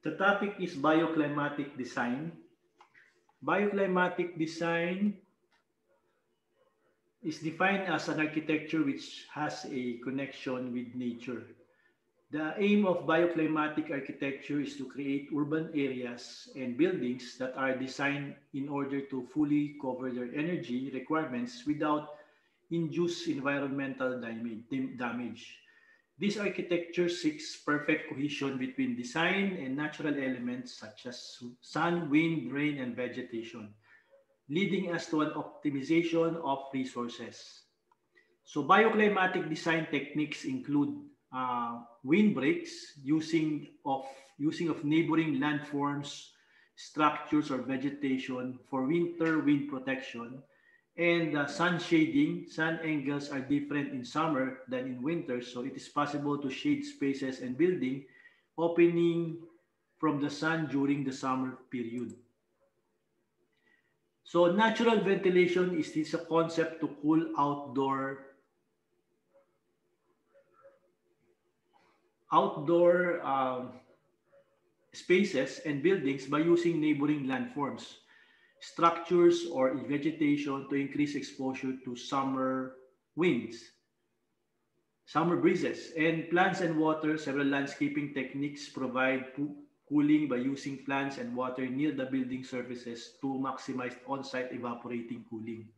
The topic is bioclimatic design. Bioclimatic design is defined as an architecture which has a connection with nature. The aim of bioclimatic architecture is to create urban areas and buildings that are designed in order to fully cover their energy requirements without induced environmental damage. This architecture seeks perfect cohesion between design and natural elements such as sun, wind, rain, and vegetation, leading us to an optimization of resources. So bioclimatic design techniques include windbreaks, using of neighboring landforms, structures, or vegetation for winter wind protection, and sun shading. Sun angles are different in summer than in winter, so it is possible to shade spaces and building opening from the sun during the summer period. So natural ventilation is this a concept to cool outdoor spaces and buildings by using neighboring landforms, structures, or vegetation to increase exposure to summer winds, summer breezes, and plants and water. Several landscaping techniques provide cooling by using plants and water near the building surfaces to maximize on-site evaporating cooling.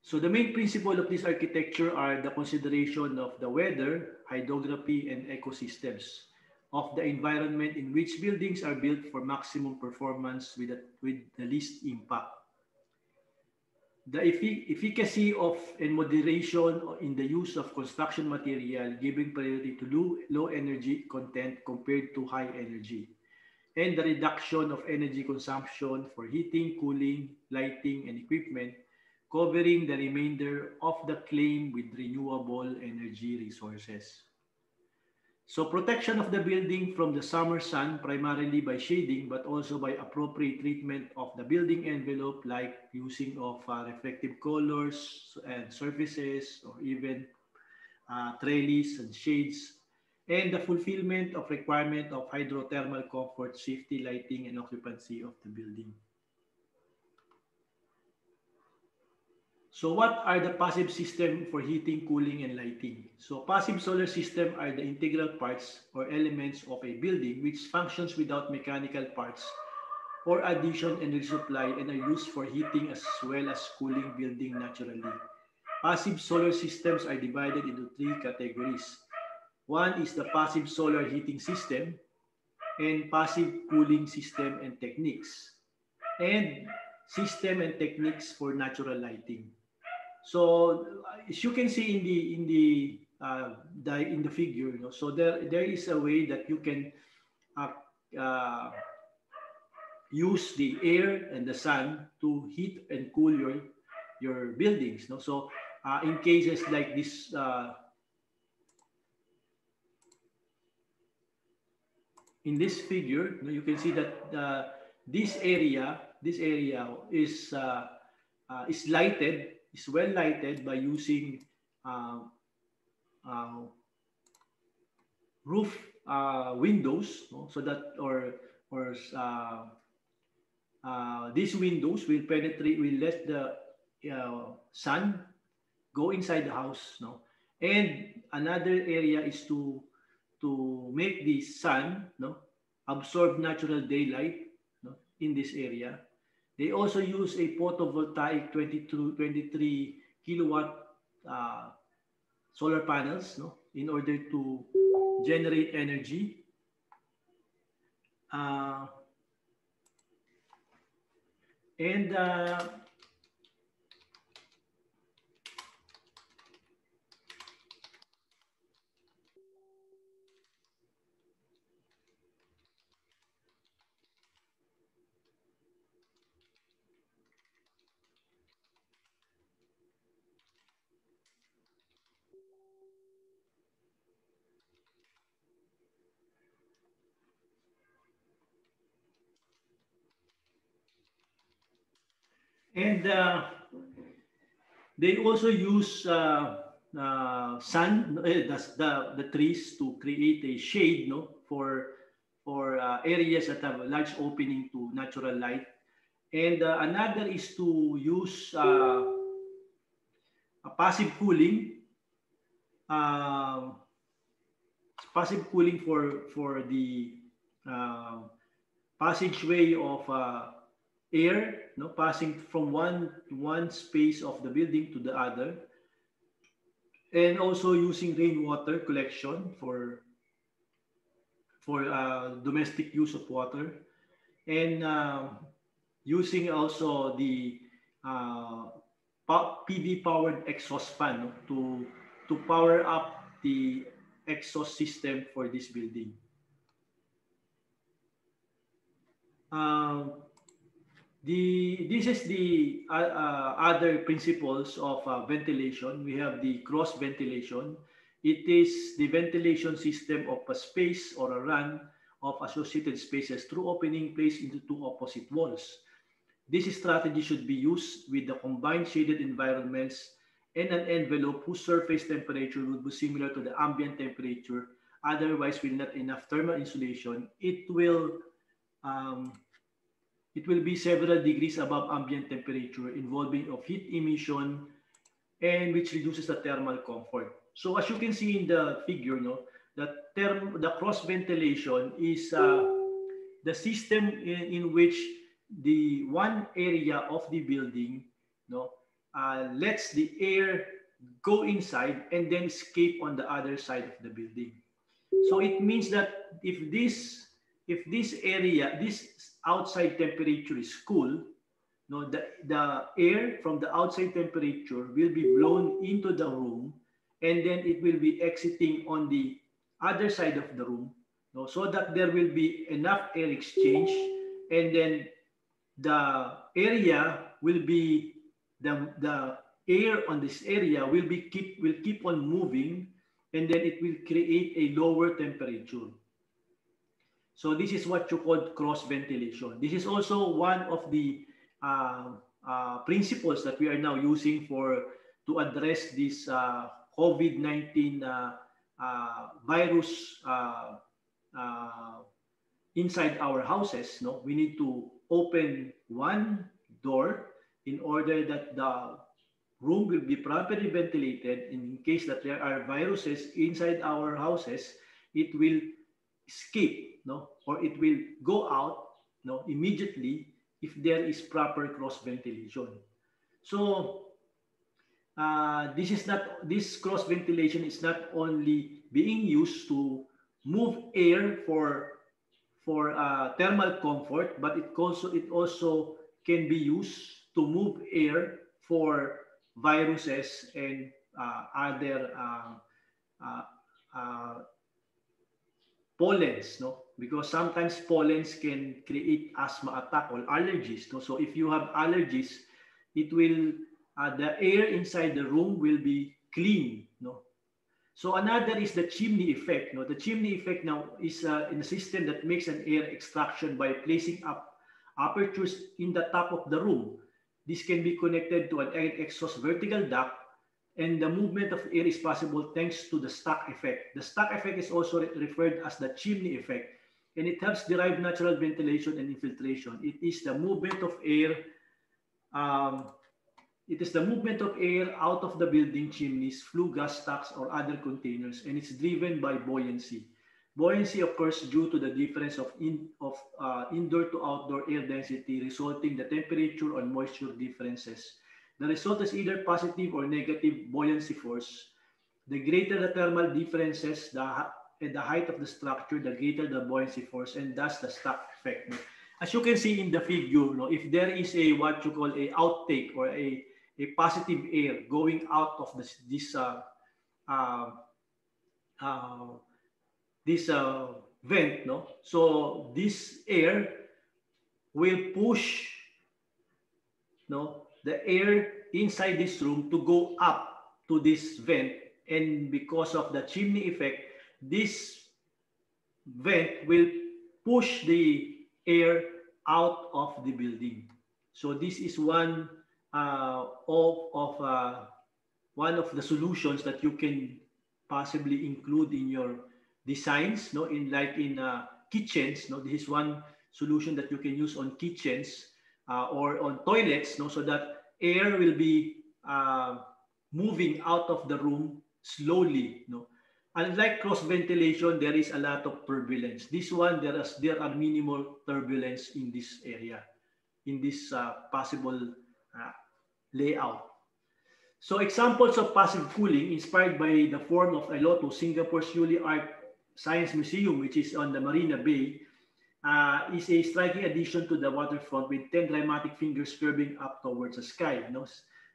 So the main principle of this architecture are the consideration of the weather, hydrography, and ecosystems of the environment in which buildings are built for maximum performance with the least impact. The efficacy of and moderation in the use of construction material, giving priority to low energy content compared to high energy, and the reduction of energy consumption for heating, cooling, lighting, and equipment, covering the remainder of the claim with renewable energy resources. So protection of the building from the summer sun, primarily by shading, but also by appropriate treatment of the building envelope, like using of reflective colors and surfaces, or even trellis and shades, and the fulfillment of requirement of hydrothermal comfort, safety, lighting, and occupancy of the building. So what are the passive system for heating, cooling, and lighting? So passive solar system are the integral parts or elements of a building which functions without mechanical parts or addition energy supply and are used for heating as well as cooling building naturally. Passive solar systems are divided into three categories. One is the passive solar heating system, and passive cooling system and techniques, and system and techniques for natural lighting. So as you can see in the figure, so there is a way that you can use the air and the sun to heat and cool your buildings. So in cases like this, in this figure, you can see that this area is lighted. Is well lighted by using roof windows, so that these windows will let the sun go inside the house. And another area is to make the sun absorb natural daylight in this area. They also use a photovoltaic 23 kilowatt solar panels in order to generate energy. And they also use sun, the trees to create a shade for or areas that have a large opening to natural light. And another is to use a passive cooling. Passive cooling for the passageway of air, no, passing from one space of the building to the other, and also using rainwater collection for domestic use of water, and using also the PV powered exhaust fan, no, to power up the exhaust system for this building. This is the other principles of ventilation. We have the cross ventilation. It is the ventilation system of a space or a run of associated spaces through opening placed into two opposite walls. This strategy should be used with the combined shaded environments and an envelope whose surface temperature would be similar to the ambient temperature, otherwise will not enough thermal insulation. It will be several degrees above ambient temperature, involving of heat emission, and which reduces the thermal comfort. So as you can see in the figure, no, the cross ventilation is the system in which the one area of the building, no, lets the air go inside and then escape on the other side of the building. So it means that if this area, this outside temperature is cool, no, the air from the outside temperature will be blown into the room, and then it will be exiting on the other side of the room, no, so that there will be enough air exchange, and then the area will be the air on this area will keep on moving, and then it will create a lower temperature. So this is what you call cross ventilation. This is also one of the principles that we are now using to address this COVID-19 virus inside our houses. No, we need to open one door in order that the room will be properly ventilated. In case that there are viruses inside our houses, it will escape, no, or it will go out, no, immediately if there is proper cross ventilation. So this cross ventilation is not only being used to move air for thermal comfort, but it also can be used to move air for viruses and other pollens, no? Because sometimes pollens can create asthma attack or allergies, no? So if you have allergies, it will the air inside the room will be clean, no? So another is the chimney effect, no? The chimney effect now is in a system that makes an air extraction by placing up apertures in the top of the room. This can be connected to an air exhaust vertical duct, and the movement of air is possible thanks to the stack effect. The stack effect is also referred as the chimney effect, and it helps derive natural ventilation and infiltration. It is the movement of air. It is the movement of air out of the building chimneys, flue gas stacks, or other containers, and it's driven by buoyancy. Buoyancy occurs due to the difference of indoor to outdoor air density, resulting in the temperature or moisture differences. The result is either positive or negative buoyancy force. The greater the thermal differences and the height of the structure, the greater the buoyancy force, and thus the stack effect. As you can see in the figure, no, if there is a what you call a outtake or a positive air going out of this vent, no, so this air will push, no, the air inside this room to go up to this vent, and because of the chimney effect, this vent will push the air out of the building. So this is one one of the solutions that you can possibly include in your designs, no, in kitchens. No, this is one solution that you can use on kitchens or on toilets. No, so that air will be moving out of the room slowly. No, unlike cross ventilation, there is a lot of turbulence. This one, there are minimal turbulence in this area, in this possible layout. So examples of passive cooling inspired by the form of Iloto, Singapore's newly art science museum, which is on the Marina Bay, is a striking addition to the waterfront with 10 dramatic fingers curving up towards the sky. You know?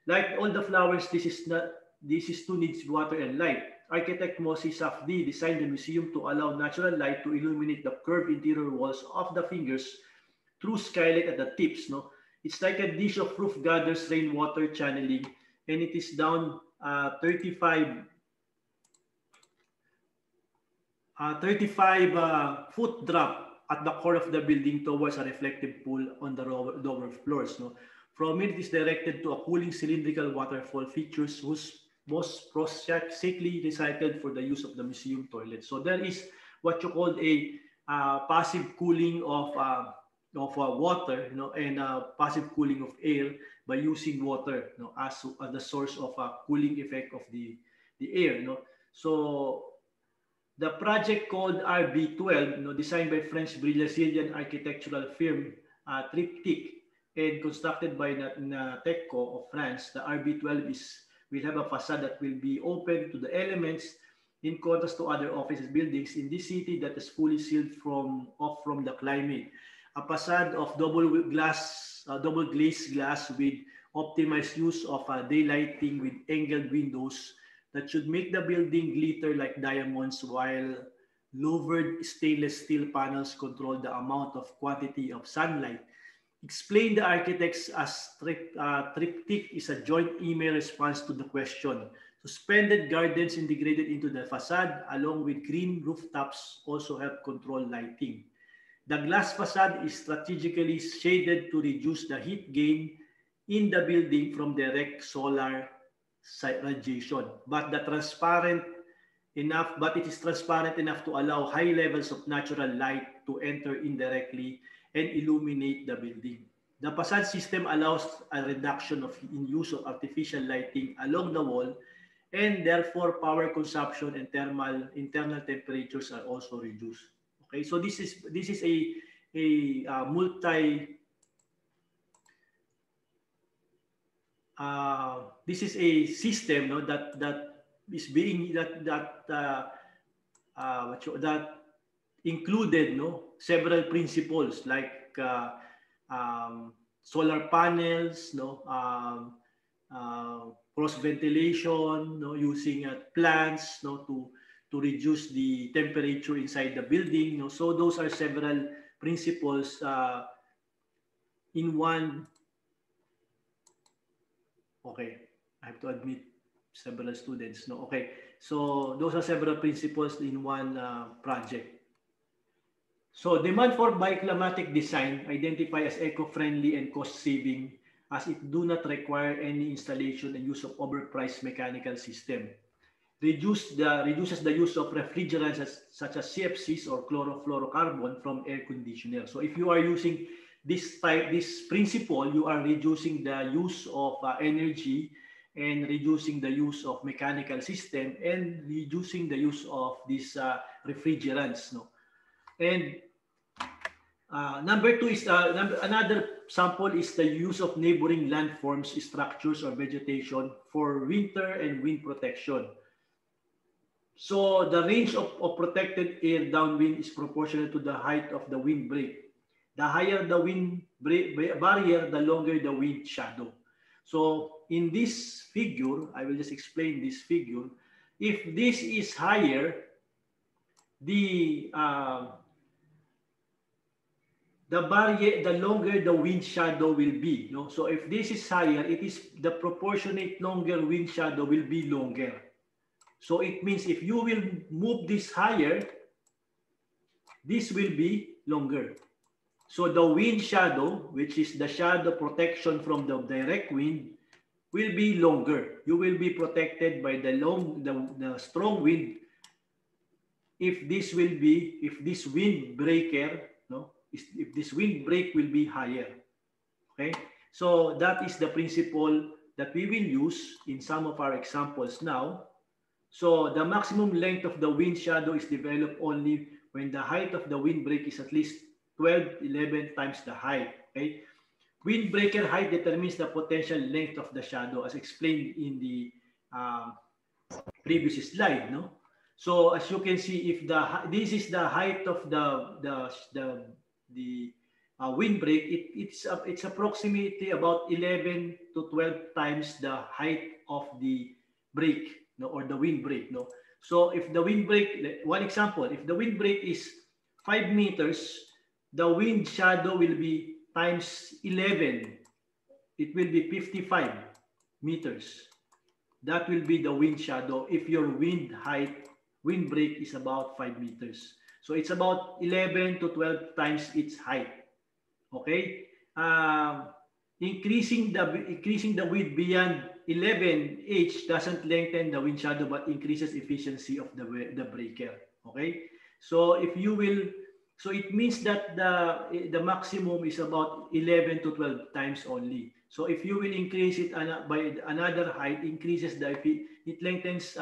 Like all the flowers, this too needs water and light. Architect Mosi Safdi designed the museum to allow natural light to illuminate the curved interior walls of the fingers through skylight at the tips. No? It's like a dish of roof gathers rainwater channeling, and it is down 35 foot drop at the core of the building towards a reflective pool on the lower floors. No? From it is directed to a cooling cylindrical waterfall features whose was prosthetically recycled for the use of the museum toilet. So there is what you call a passive cooling of water, you know, and passive cooling of air by using water, you know, as the source of a cooling effect of the air. You know. So the project called RB12, you know, designed by French Brazilian architectural firm Triptych and constructed by Natecco of France, the RB12 will have a facade that will be open to the elements, in contrast to other office buildings in this city that is fully sealed off from the climate. A facade of double glazed glass with optimized use of daylighting with angled windows that should make the building glitter like diamonds, while louvered stainless steel panels control the amount of quantity of sunlight. Explain the architects as Triptych is a joint email response to the question. Suspended gardens integrated into the facade along with green rooftops also help control lighting. The glass facade is strategically shaded to reduce the heat gain in the building from direct solar radiation, but it is transparent enough to allow high levels of natural light to enter indirectly and illuminate the building. The facade system allows a reduction in use of artificial lighting along the wall, and therefore power consumption and internal temperatures are also reduced. Okay, so this is a system, no, that included, no, several principles like solar panels, no, cross ventilation, no, using plants, no, to reduce the temperature inside the building. No? So those are several principles in one. Okay, I have to admit several students. No, okay. So those are several principles in one project. So demand for bioclimatic design identified as eco-friendly and cost-saving, as it do not require any installation and use of overpriced mechanical system. Reduces the use of refrigerants such as CFCs or chlorofluorocarbon from air conditioner. So if you are using this principle, you are reducing the use of energy and reducing the use of mechanical system and reducing the use of these refrigerants. No? And number two is another sample is the use of neighboring landforms, structures, or vegetation for winter and wind protection. So the range of protected air downwind is proportional to the height of the windbreak. The higher the wind barrier, the longer the wind shadow. So in this figure, I will just explain this figure. If this is higher, the barrier, the longer the wind shadow will be. No? So if this is higher, it is the proportionate longer wind shadow will be longer. So it means if you will move this higher, this will be longer. So the wind shadow, which is the shadow protection from the direct wind, will be longer. You will be protected by the strong wind if this windbreaker, if this windbreak will be higher. Okay, so that is the principle that we will use in some of our examples now. So the maximum length of the wind shadow is developed only when the height of the windbreak is at least 11 times the height. Okay, windbreaker height determines the potential length of the shadow, as explained in the previous slide. So as you can see, if this is the height of the windbreak, it's approximately about 11 to 12 times the height of the break, or the windbreak. So if the windbreak, one example, if the windbreak is 5 meters, the wind shadow will be times 11. It will be 55 meters. That will be the wind shadow if your windbreak is about 5 meters. So it's about 11 to 12 times its height. Okay, increasing the width beyond 11H doesn't lengthen the wind shadow but increases efficiency of the breaker. Okay, so if you will, so it means that the maximum is about 11 to 12 times only. So if you will increase it by another height, increases it lengthens,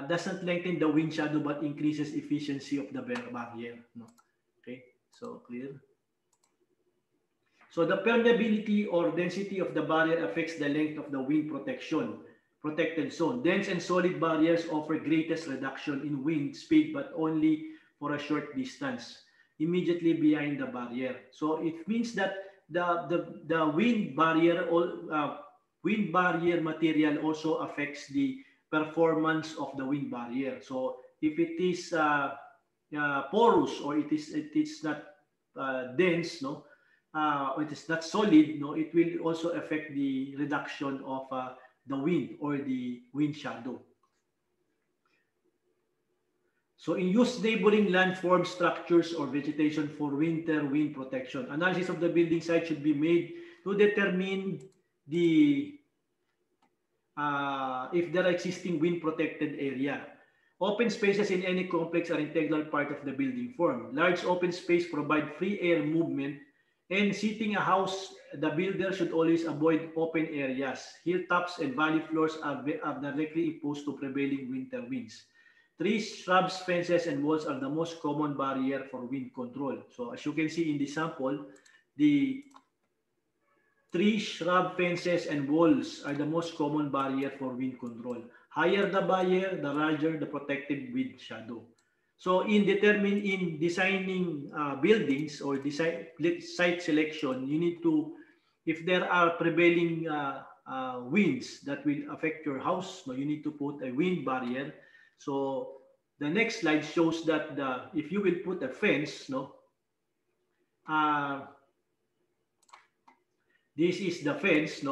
doesn't lengthen the wind shadow but increases efficiency of the barrier. Okay, so clear. So the permeability or density of the barrier affects the length of the wind protected zone. Dense and solid barriers offer greatest reduction in wind speed, but only for a short distance immediately behind the barrier. So it means that the wind barrier material also affects the performance of the wind barrier. So if it is porous, or it is not dense, it is not solid, it will also affect the reduction of the wind or the wind shadow. So in use neighboring landform structures or vegetation for winter wind protection. Analysis of the building site should be made to determine if there are existing wind protected area. Open spaces in any complex are integral part of the building form. Large open space provide free air movement, and seating a house, the builder should always avoid open areas. Hilltops and valley floors are directly opposed to prevailing winter winds. Trees, shrubs, fences, and walls are the most common barrier for wind control. So as you can see in the sample, the trees, shrub, fences, and walls are the most common barrier for wind control. Higher the barrier, the larger the protected wind shadow. So in designing buildings or site selection, you need to, if there are prevailing winds that will affect your house, you need to put a wind barrier. So the next slide shows that if you will put a fence, this is the fence,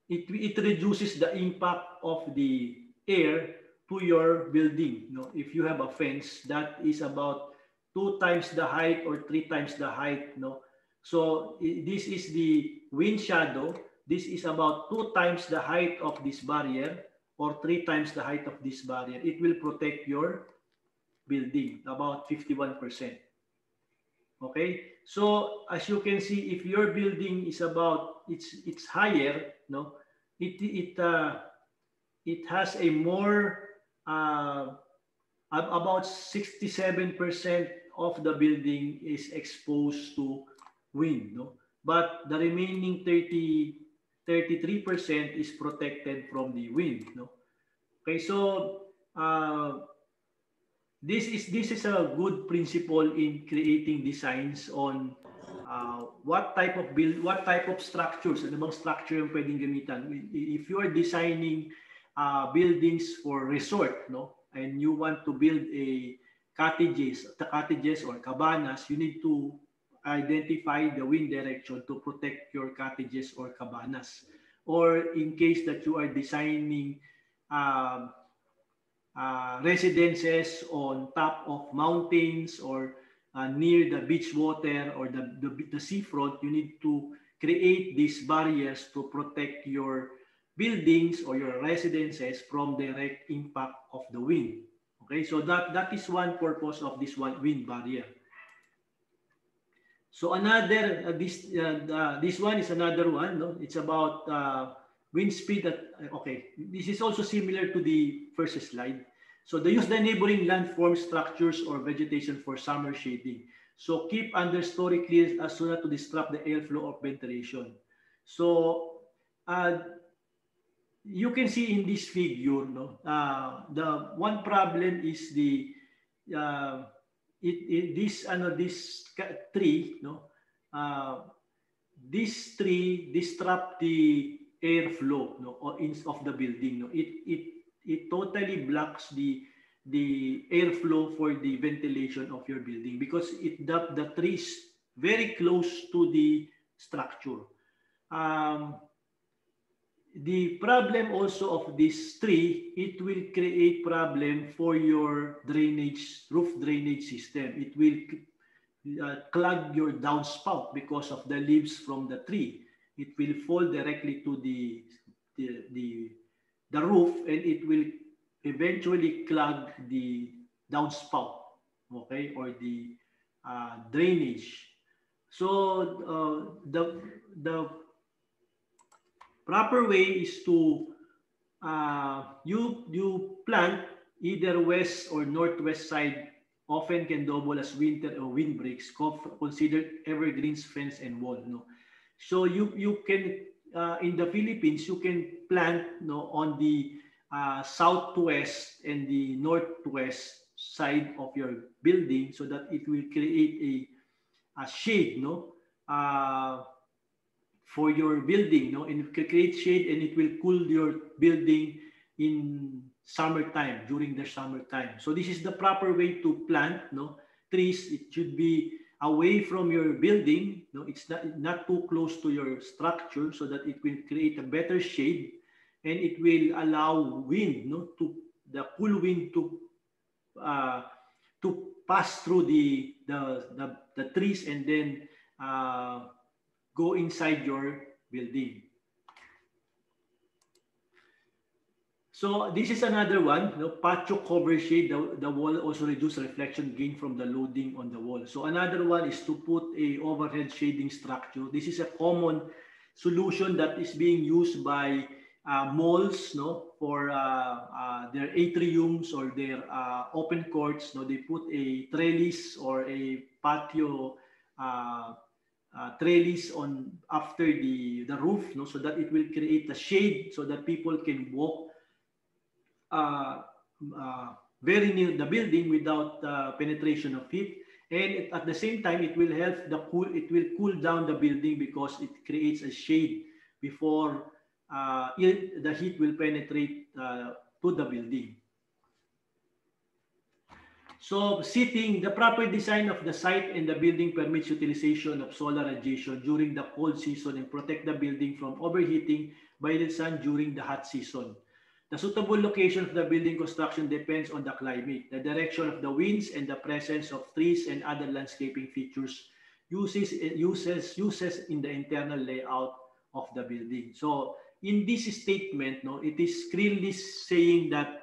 it reduces the impact of the air to your building. If you have a fence that is about 2 times the height or 3 times the height, so this is the wind shadow. This is about 2 times the height of this barrier or 3 times the height of this barrier. It will protect your building about 51%. Okay, so as you can see, if your building is about it's higher, it has a more about 67% of the building is exposed to wind, but the remaining 33% is protected from the wind. Okay, so this is a good principle in creating designs on what type of structures, ano bang structure yung pwedeng gamitan. If you are designing buildings for resort, and you want to build cottages or cabanas, you need to identify the wind direction to protect your cottages or cabanas. Or in case that you are designing residences on top of mountains or near the beach water or the seafront, you need to create these barriers to protect your buildings or your residences from direct impact of the wind. Okay, so that is one purpose of this one wind barrier. So another this one is another one. No, it's about wind speed. Okay, this is also similar to the first slide. So they use the neighboring landform structures or vegetation for summer shading. So keep understory clear as soon as to disrupt the airflow or ventilation. So you can see in this figure, no, the one problem is the this tree, no, this tree disrupt the airflow, no, of the building, no. It totally blocks the airflow for the ventilation of your building because the tree is very close to the structure. The problem also of this tree, it will create problem for your drainage, roof drainage system. It will clog your downspout because of the leaves from the tree. It will fall directly to the roof, and it will eventually clog the downspout, okay, or the drainage. So the proper way is to you plant either west or northwest side, often can double as winter or windbreaks, considered evergreens, fence, and wall. No, so you can in the Philippines you can plant, no, on the southwest and the northwest side of your building so that it will create a shade, no, for your building, no, and it create shade and it will cool your building in summertime, during the summertime. So this is the proper way to plant, no, trees. It should be away from your building, no, it's not too close to your structure so that it will create a better shade, and it will allow wind, no, to the cool wind to pass through the trees and then go inside your building. So this is another one, no, patio cover shade. The wall also reduce reflection gain from the loading on the wall. So another one is to put a overhead shading structure. This is a common solution that is being used by malls, no, for their atriums or their open courts. No, they put a trellis or a patio trellis on after the roof, no, so that it will create a shade so that people can walk very near the building without penetration of heat, and at the same time it will help it will cool down the building because it creates a shade before the heat will penetrate to the building. So seating, the proper design of the site and the building permits utilization of solar radiation during the cold season and protect the building from overheating by the sun during the hot season. The suitable location of the building construction depends on the climate, the direction of the winds, and the presence of trees and other landscaping features uses in the internal layout of the building. So in this statement, no, it is clearly saying that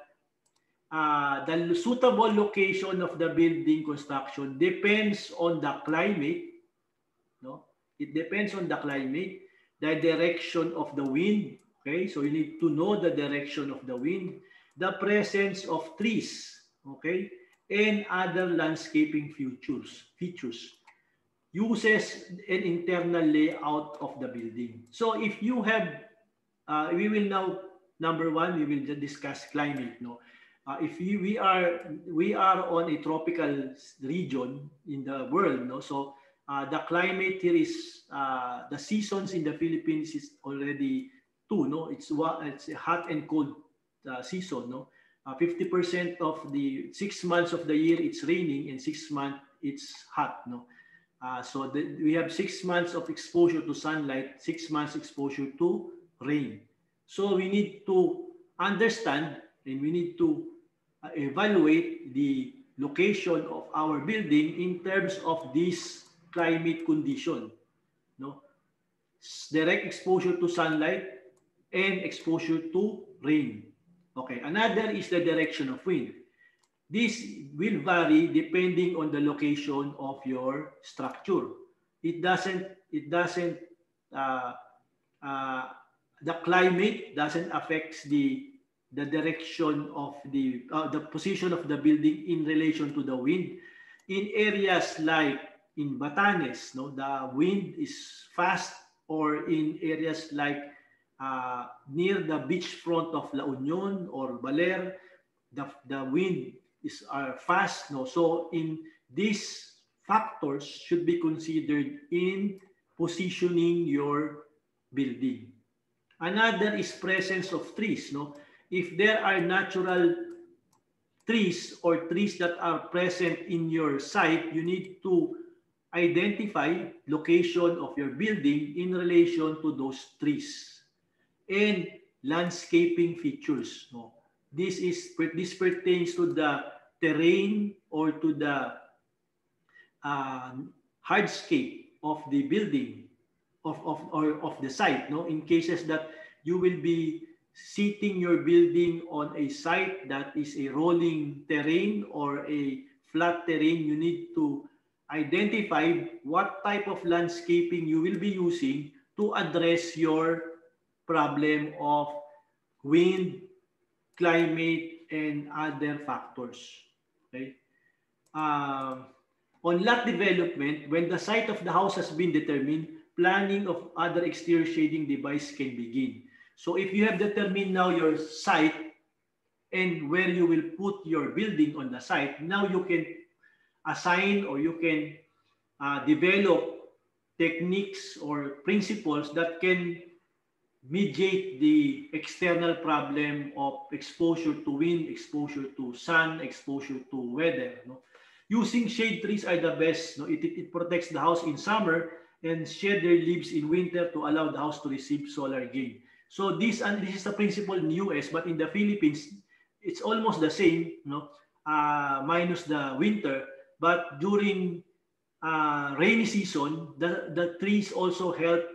the suitable location of the building construction depends on the climate. No, it depends on the climate, the direction of the wind. Okay, so you need to know the direction of the wind, the presence of trees, okay, and other landscaping features, uses an internal layout of the building. So if you have, we will now, number one, we will discuss climate. No, if we are on a tropical region in the world, no, so the climate here is the seasons in the Philippines is already two, no, it's a hot and cold season, no. 50% of the 6 months of the year it's raining and 6 months it's hot, no. So we have 6 months of exposure to sunlight, 6 months exposure to rain. So we need to understand and we need to evaluate the location of our building in terms of this climate condition, no. Direct exposure to sunlight and exposure to rain. Okay, another is the direction of wind. This will vary depending on the location of your structure. Uh, uh, the climate doesn't affect the direction of the position of the building in relation to the wind. In areas like in Batanes, no, the wind is fast, or in areas like near the beachfront of La Union or Baler, the wind is fast. No, so in these factors should be considered in positioning your building. Another is presence of trees. No, if there are natural trees or trees that are present in your site, you need to identify location of your building in relation to those trees. And landscaping features. No, this pertains to the terrain or to the hardscape of the building of the site. No, in cases that you will be sitting your building on a site that is a rolling terrain or a flat terrain, you need to identify what type of landscaping you will be using to address your problem of wind, climate, and other factors. Okay. On lot development, when the site of the house has been determined, planning of other exterior shading device can begin. So if you have determined now your site and where you will put your building on the site, now you can assign or you can develop techniques or principles that can mediate the external problem of exposure to wind, exposure to sun, exposure to weather. No? Using shade trees are the best. No? It protects the house in summer and shed their leaves in winter to allow the house to receive solar gain. So this is the principle in the US, but in the Philippines, it's almost the same, no? Minus the winter. But during rainy season, the trees also help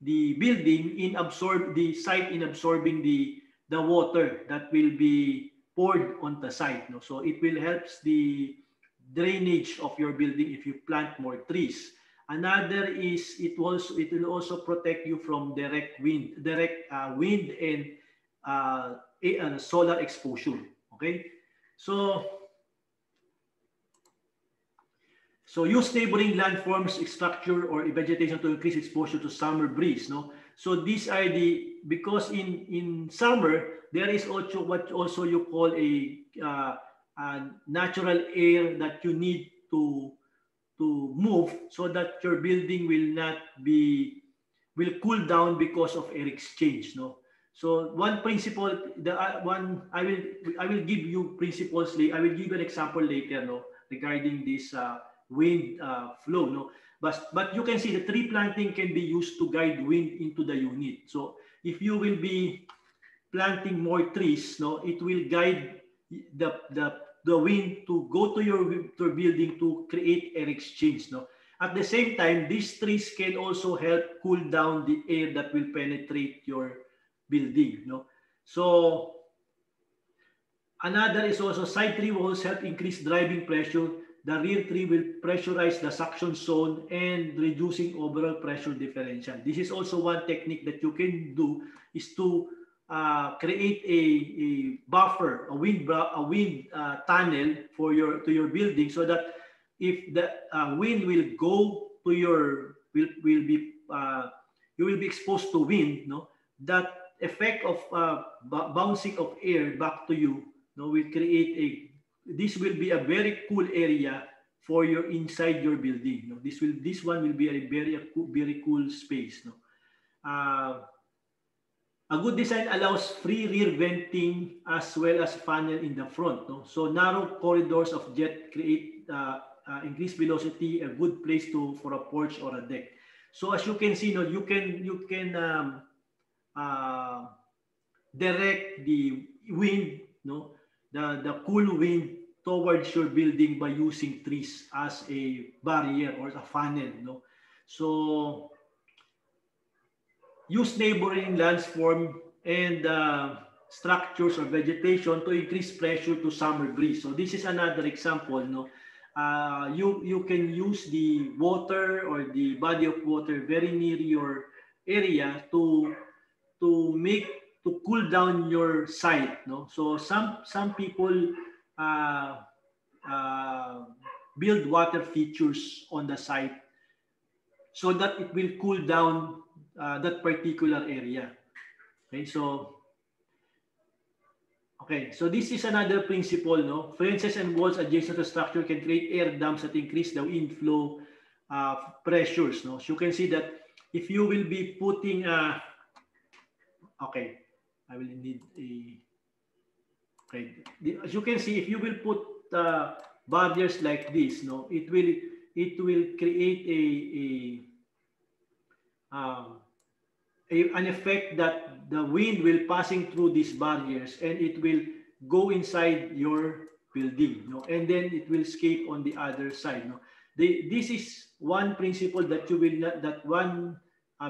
the building in absorbing the water that will be poured on the site. No? So it will help the drainage of your building if you plant more trees. Another is it will also protect you from direct wind and solar exposure. Okay, so use neighboring landforms, structure, or vegetation to increase exposure to summer breeze. No, so these are because in summer there is also what also you call a natural air that you need to move so that your building will cool down because of air exchange. No, so one principle, I will give you principles. I will give an example later. No, regarding this wind flow. No, but you can see the tree planting can be used to guide wind into the unit. So if you will be planting more trees, no, it will guide the wind to go to your building to create air exchange. No, at the same time, these trees can also help cool down the air that will penetrate your building. No, so another is also side tree walls help increase driving pressure. The rear tree will pressurize the suction zone and reducing overall pressure differential. This is also one technique that you can do, is to create a buffer, a wind tunnel to your building, so that if the wind will go to your you will be exposed to wind. No, that effect of bouncing of air back to you, no, will create this will be a very cool area for your inside your building. No, this one will be a very cool space. No, a good design allows free rear venting as well as funnel in the front. No, so narrow corridors of jet create increased velocity, a good place for a porch or a deck. So as you can see, no, you can direct the wind, no, the cool wind towards your building by using trees as a barrier or a funnel. No, so use neighboring landsform and structures or vegetation to increase pressure to summer breeze. So this is another example. No, you can use the water or the body of water very near your area to make to cool down your site. No, so some people uh, uh, build water features on the site so that it will cool down that particular area. Okay, so this is another principle. No, fences and walls adjacent to structure can create air dams that increase the inflow pressures. No, so you can see that if you will be putting okay, I will need a okay. As you can see, if you will put barriers like this, no, it will create an effect that the wind will passing through these barriers and it will go inside your building, no, and then it will escape on the other side. No, this is one principle that you will not, that one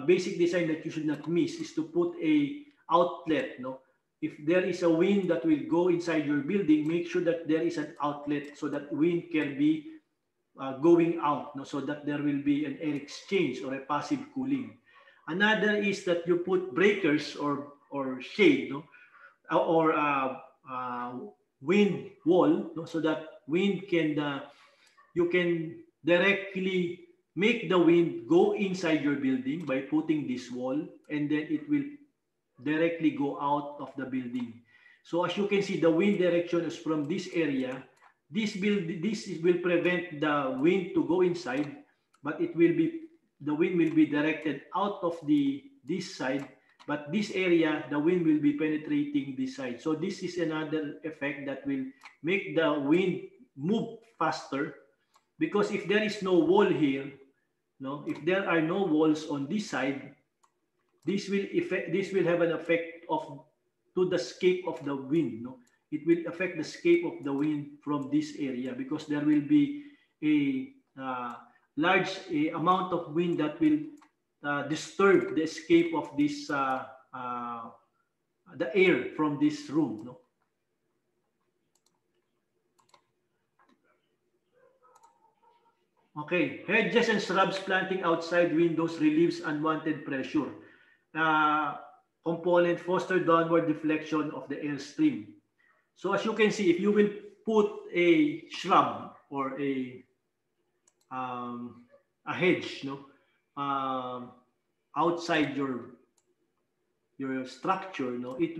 basic design that you should not miss is to put a outlet. No, if there is a wind that will go inside your building, make sure that there is an outlet so that wind can be going out, no, so that there will be an air exchange or a passive cooling. Another is that you put breakers or shade, no, or wind wall, no, so that wind can you can directly make the wind go inside your building by putting this wall, and then it will directly go out of the building. So as you can see, the wind direction is from this area. This will prevent the wind to go inside, but the wind will be directed out of this side. But this area, the wind will be penetrating this side. So this is another effect that will make the wind move faster, because if there is no wall here, no, if there are no walls on this side, this will have an effect to the escape of the wind. No, it will affect the escape of the wind from this area, because there will be a large amount of wind that will disturb the escape of this the air from this room. No? Okay, hedges and shrubs planting outside windows relieves unwanted pressure. Component foster downward deflection of the airstream. So as you can see, if you will put a shrub or a hedge, no, outside your structure, no, it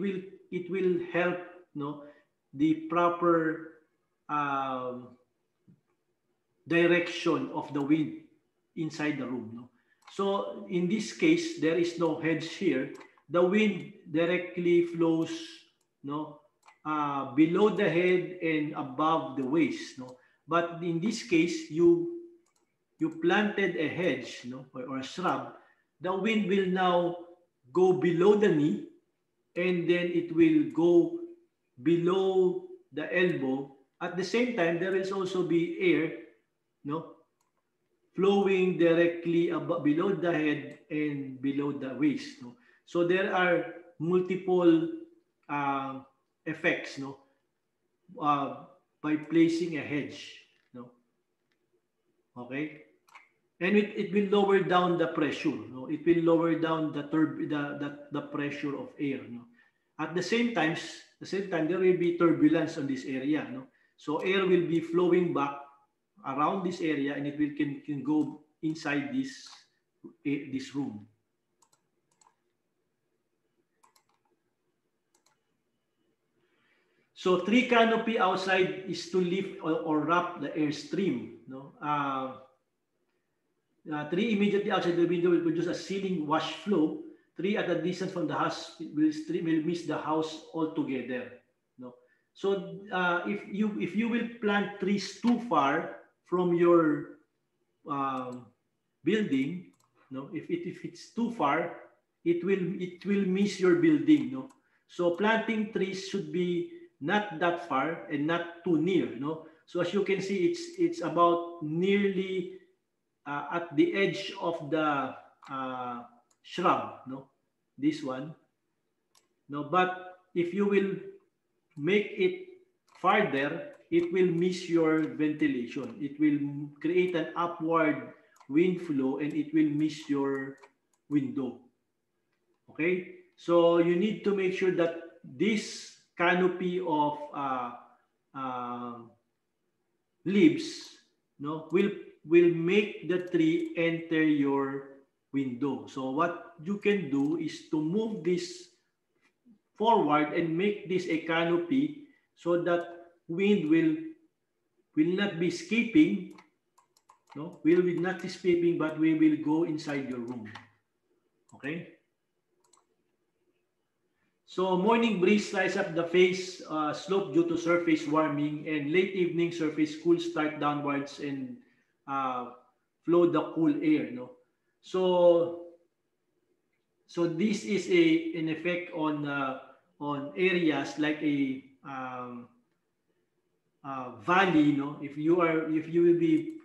will help, no, the proper direction of the wind inside the room. No? So in this case, there is no hedge here. The wind directly flows, no, below the head and above the waist. No? But in this case, you planted a hedge, no, or a shrub. The wind will now go below the knee, and then it will go below the elbow. At the same time, there will also be air, no, flowing directly above, below the head and below the waist. No? So there are multiple effects, no, by placing a hedge. No? Okay, and it will lower down the pressure. No? It will lower down the pressure of air. No? At the same time, there will be turbulence on this area. No? So air will be flowing back around this area, and it can go inside this room. So tree canopy outside is to lift or wrap the airstream. No, tree immediately outside the window will produce a ceiling wash flow. Tree at a distance from the house will miss the house altogether. No, so if you will plant trees too far from your building, no, if it's too far, it will miss your building. No, so planting trees should be not that far and not too near. No, so as you can see, it's about nearly at the edge of the shrub. No, this one. No, but if you will make it farther, it will miss your ventilation. It will create an upward wind flow and it will miss your window. Okay, so you need to make sure that this canopy of leaves, no, will make the tree enter your window. So what you can do is to move this forward and make this a canopy so that wind will not be escaping, no, will not escaping, but we will go inside your room. Okay. So morning breeze rise up the face slope due to surface warming, and late evening surface cool start downwards and flow the cool air. No, so this is an effect on areas like a valley. No, if you will be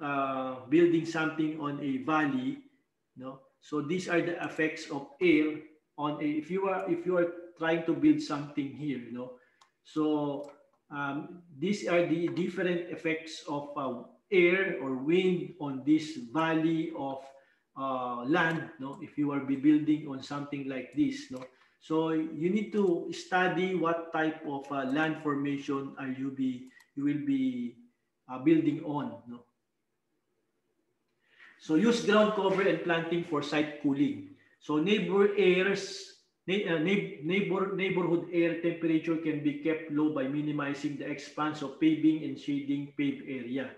building something on a valley, no, so these are the effects of air on a, if you are trying to build something here, you know. So these are the different effects of air or wind on this valley of land, no, if you are be building on something like this, no. So you need to study what type of land formation you will be building on, no. So use ground cover and planting for site cooling. So neighborhood air temperature can be kept low by minimizing the expanse of paving and shading paved area.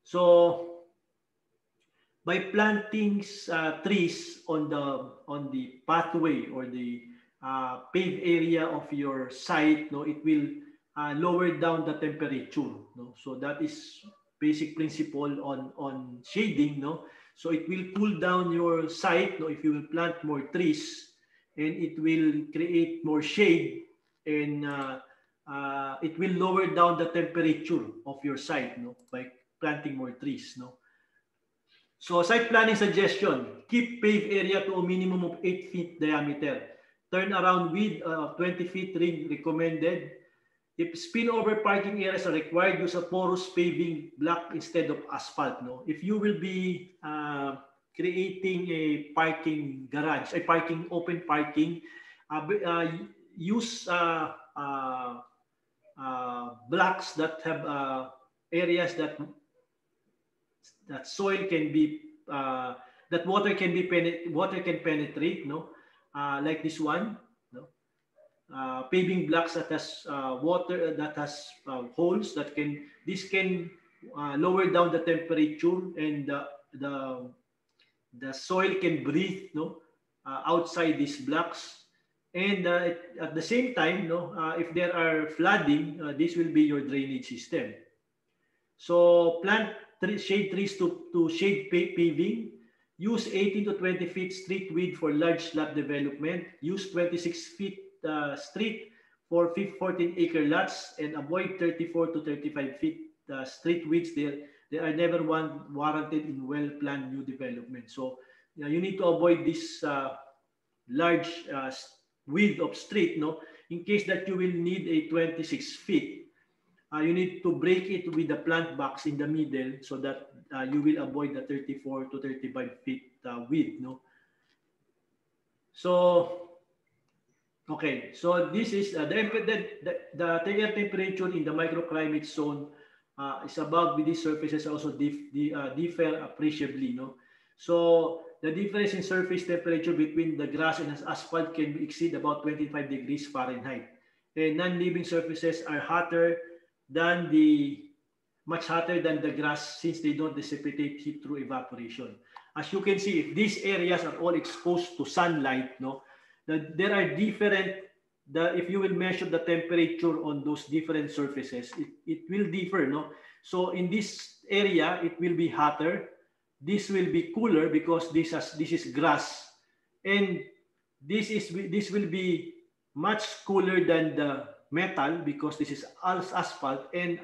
So by planting trees on the pathway or the paved area of your site, no, it will lower down the temperature, no. So that is basic principle on shading, no. So it will cool down your site, no, if you will plant more trees, and it will create more shade, and it will lower down the temperature of your site, no, by planting more trees, no. So site planning suggestion: keep paved area to a minimum of 8 feet diameter. Turn around width 20 feet ring recommended. If spillover parking areas are required, use a porous paving block instead of asphalt, no. If you will be creating a parking garage, a parking open parking, use blocks that have areas that soil can be that water can penetrate, no, like this one, no. Paving blocks that has water, that has holes that can lower down the temperature, and the soil can breathe, no, outside these blocks. And at the same time, no, if there are flooding, this will be your drainage system. So plant shade trees to shade paving. Use 18 to 20 feet street width for large lot development. Use 26 feet street for 14-acre lots, and avoid 34 to 35 feet street widths. They are never warranted in well-planned new development. So you need to avoid this large width of street, no. In case that you will need a 26 feet, you need to break it with the plant box in the middle, so that you will avoid the 34 to 35 feet width, no. So okay, so this is the air temperature in the microclimate zone is above with these surfaces also differ appreciably, no. So the difference in surface temperature between the grass and asphalt can exceed about 25 degrees Fahrenheit. And non-living surfaces are much hotter than the grass, since they don't dissipate heat through evaporation. As you can see, if these areas are all exposed to sunlight, no, there are different, if you will measure the temperature on those different surfaces, it will differ, no. So in this area, it will be hotter. This will be cooler because this is grass, and this will be much cooler than the metal because this is asphalt, and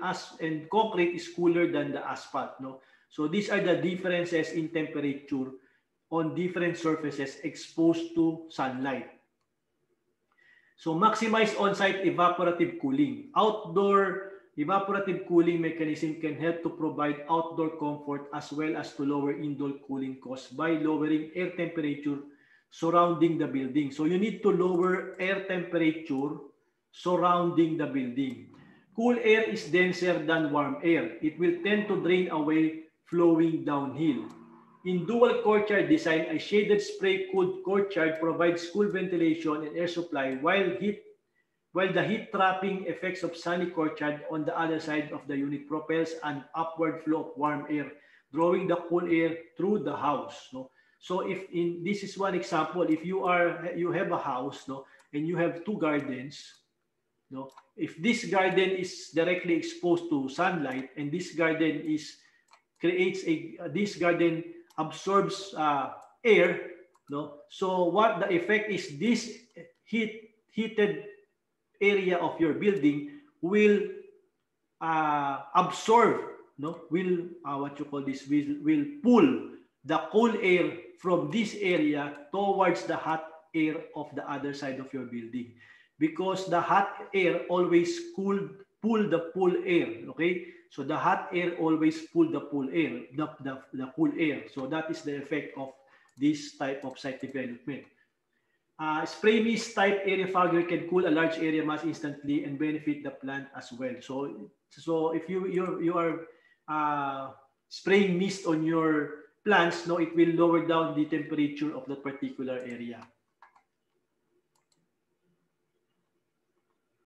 concrete is cooler than the asphalt, no. So these are the differences in temperature on different surfaces exposed to sunlight. So maximize on-site evaporative cooling. Outdoor evaporative cooling mechanism can help to provide outdoor comfort as well as to lower indoor cooling costs by lowering air temperature surrounding the building. So you need to lower air temperature surrounding the building. Cool air is denser than warm air. It will tend to drain away, flowing downhill. In dual courtyard design, a shaded spray-cooled courtyard provides cool ventilation and air supply while the heat-trapping effects of sunny courtyard on the other side of the unit propels an upward flow of warm air, drawing the cool air through the house. No? So this is one example. If you have a house, no, and you have two gardens, no, if this garden is directly exposed to sunlight and this garden this garden absorbs air, no, so what the effect is, this heated area of your building will absorb, no, will pull the cool air from this area towards the hot air of the other side of your building, because the hot air always pull the cool air. Okay, so the hot air always pull the cool air, the cool air. So that is the effect of this type of site development. Spray mist type area fogger can cool a large area mass instantly and benefit the plant as well. So if you are spraying mist on your plants, no, it will lower down the temperature of that particular area.